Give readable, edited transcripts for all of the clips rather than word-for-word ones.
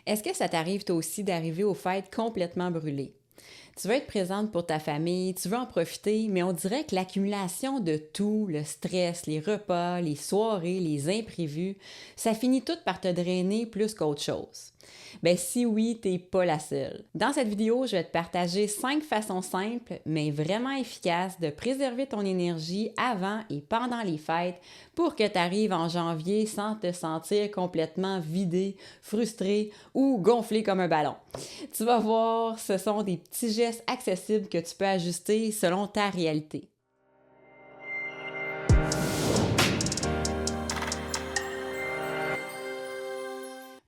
Est-ce que ça t'arrive toi aussi d'arriver aux fêtes complètement brûlée? Tu veux être présente pour ta famille, tu veux en profiter, mais on dirait que l'accumulation de tout, le stress, les repas, les soirées, les imprévus, ça finit tout par te drainer plus qu'autre chose. Ben si oui, t'es pas la seule. Dans cette vidéo, je vais te partager 5 façons simples, mais vraiment efficaces de préserver ton énergie avant et pendant les fêtes pour que tu arrives en janvier sans te sentir complètement vidé, frustré ou gonflé comme un ballon. Tu vas voir, ce sont des petits gestes accessibles que tu peux ajuster selon ta réalité.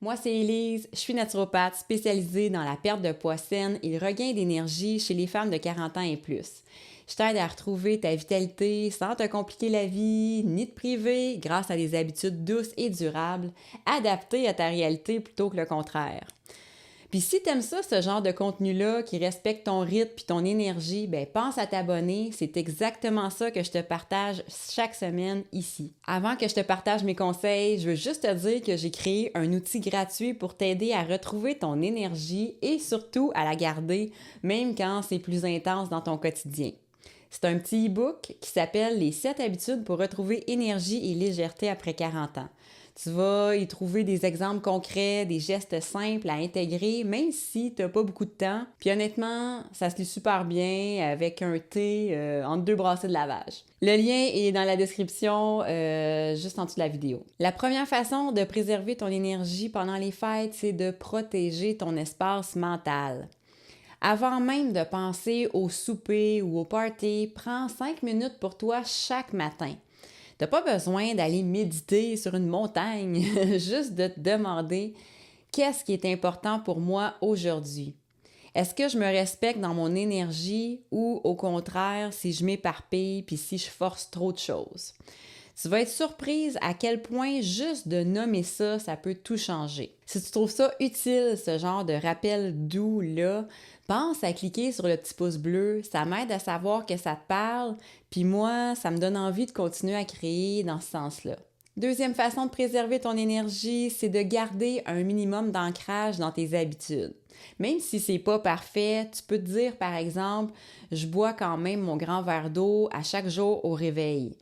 Moi, c'est Élise, je suis naturopathe spécialisée dans la perte de poids saine et le regain d'énergie chez les femmes de 40 ans et plus. Je t'aide à retrouver ta vitalité sans te compliquer la vie, ni te priver grâce à des habitudes douces et durables, adaptées à ta réalité plutôt que le contraire. Puis si t'aimes ça, ce genre de contenu-là, qui respecte ton rythme puis ton énergie, ben pense à t'abonner. C'est exactement ça que je te partage chaque semaine ici. Avant que je te partage mes conseils, je veux juste te dire que j'ai créé un outil gratuit pour t'aider à retrouver ton énergie et surtout à la garder, même quand c'est plus intense dans ton quotidien. C'est un petit e-book qui s'appelle « Les 7 habitudes pour retrouver énergie et légèreté après 40 ans ». Tu vas y trouver des exemples concrets, des gestes simples à intégrer, même si tu n'as pas beaucoup de temps. Puis honnêtement, ça se lit super bien avec un thé entre 2 brassées de lavage. Le lien est dans la description, juste en dessous de la vidéo. La première façon de préserver ton énergie pendant les fêtes, c'est de protéger ton espace mental. Avant même de penser au souper ou au party, prends 5 minutes pour toi chaque matin. T'as pas besoin d'aller méditer sur une montagne, juste de te demander qu'est-ce qui est important pour moi aujourd'hui. Est-ce que je me respecte dans mon énergie ou au contraire si je m'éparpille puis si je force trop de choses? Tu vas être surprise à quel point juste de nommer ça, ça peut tout changer. Si tu trouves ça utile, ce genre de rappel doux-là, pense à cliquer sur le petit pouce bleu. Ça m'aide à savoir que ça te parle, puis moi, ça me donne envie de continuer à créer dans ce sens-là. Deuxième façon de préserver ton énergie, c'est de garder un minimum d'ancrage dans tes habitudes. Même si c'est pas parfait, tu peux te dire par exemple, je bois quand même mon grand verre d'eau à chaque jour au réveil.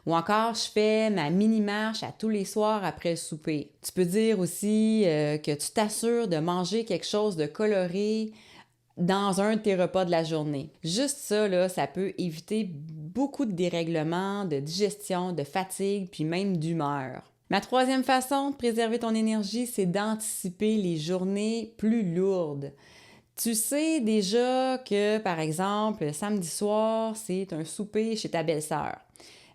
Ou encore, je fais ma mini-marche à tous les soirs après le souper. Tu peux dire aussi que tu t'assures de manger quelque chose de coloré dans un de tes repas de la journée. Juste ça, là, ça peut éviter beaucoup de dérèglements, de digestion, de fatigue, puis même d'humeur. Ma troisième façon de préserver ton énergie, c'est d'anticiper les journées plus lourdes. Tu sais déjà que, par exemple, samedi soir, c'est un souper chez ta belle-sœur.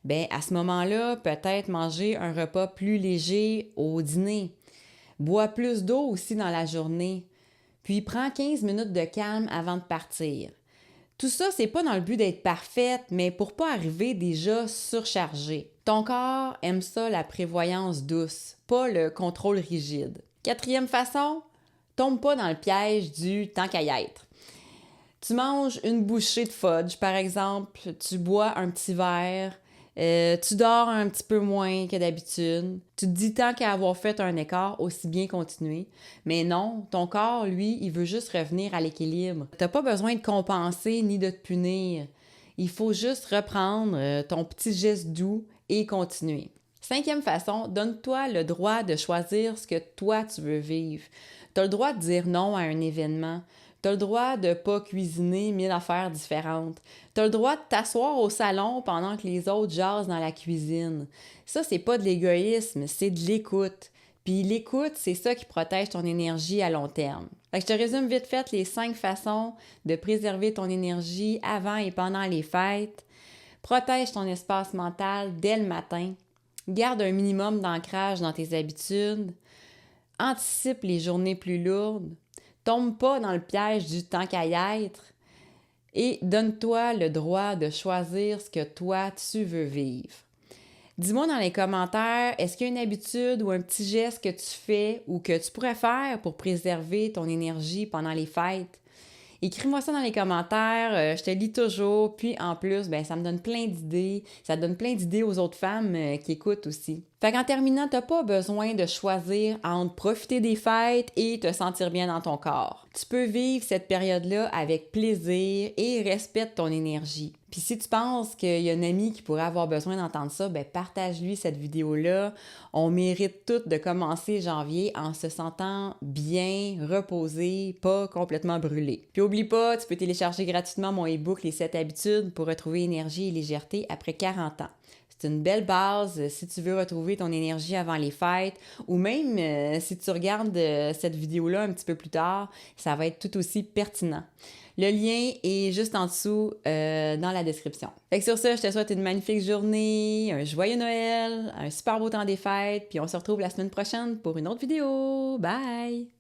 Ben, à ce moment-là, peut-être manger un repas plus léger au dîner. Bois plus d'eau aussi dans la journée. Puis prends 15 minutes de calme avant de partir. Tout ça, c'est pas dans le but d'être parfaite, mais pour pas arriver déjà surchargée. Ton corps aime ça, la prévoyance douce, pas le contrôle rigide. Quatrième façon, tombe pas dans le piège du tant qu'à y être. Tu manges une bouchée de fudge, par exemple, tu bois un petit verre, tu dors un petit peu moins que d'habitude. Tu te dis tant qu'à avoir fait un écart, aussi bien continuer. Mais non, ton corps, lui, il veut juste revenir à l'équilibre. T'as pas besoin de compenser ni de te punir. Il faut juste reprendre ton petit geste doux et continuer. Cinquième façon, donne-toi le droit de choisir ce que toi tu veux vivre. Tu as le droit de dire non à un événement. Tu as le droit de ne pas cuisiner 1000 affaires différentes. Tu as le droit de t'asseoir au salon pendant que les autres jasent dans la cuisine. Ça, c'est pas de l'égoïsme, c'est de l'écoute. Puis l'écoute, c'est ça qui protège ton énergie à long terme. Fait que je te résume vite fait les 5 façons de préserver ton énergie avant et pendant les fêtes. Protège ton espace mental dès le matin. Garde un minimum d'ancrage dans tes habitudes. Anticipe les journées plus lourdes. Tombe pas dans le piège du tant qu'à y être. Et donne-toi le droit de choisir ce que toi, tu veux vivre. Dis-moi dans les commentaires, est-ce qu'il y a une habitude ou un petit geste que tu fais ou que tu pourrais faire pour préserver ton énergie pendant les fêtes? Écris-moi ça dans les commentaires, je te lis toujours, puis en plus, ben, ça me donne plein d'idées, ça donne plein d'idées aux autres femmes qui écoutent aussi. Fait qu'en terminant, t'as pas besoin de choisir entre profiter des fêtes et te sentir bien dans ton corps. Tu peux vivre cette période-là avec plaisir et respecte ton énergie. Puis si tu penses qu'il y a un ami qui pourrait avoir besoin d'entendre ça, ben partage-lui cette vidéo-là. On mérite toutes de commencer janvier en se sentant bien, reposé, pas complètement brûlé. Puis oublie pas, tu peux télécharger gratuitement mon e-book Les 7 habitudes pour retrouver énergie et légèreté après 40 ans. C'est une belle base si tu veux retrouver ton énergie avant les fêtes ou même si tu regardes cette vidéo-là un petit peu plus tard, ça va être tout aussi pertinent. Le lien est juste en dessous dans la description. Fait que sur ça, je te souhaite une magnifique journée, un joyeux Noël, un super beau temps des fêtes, puis on se retrouve la semaine prochaine pour une autre vidéo. Bye!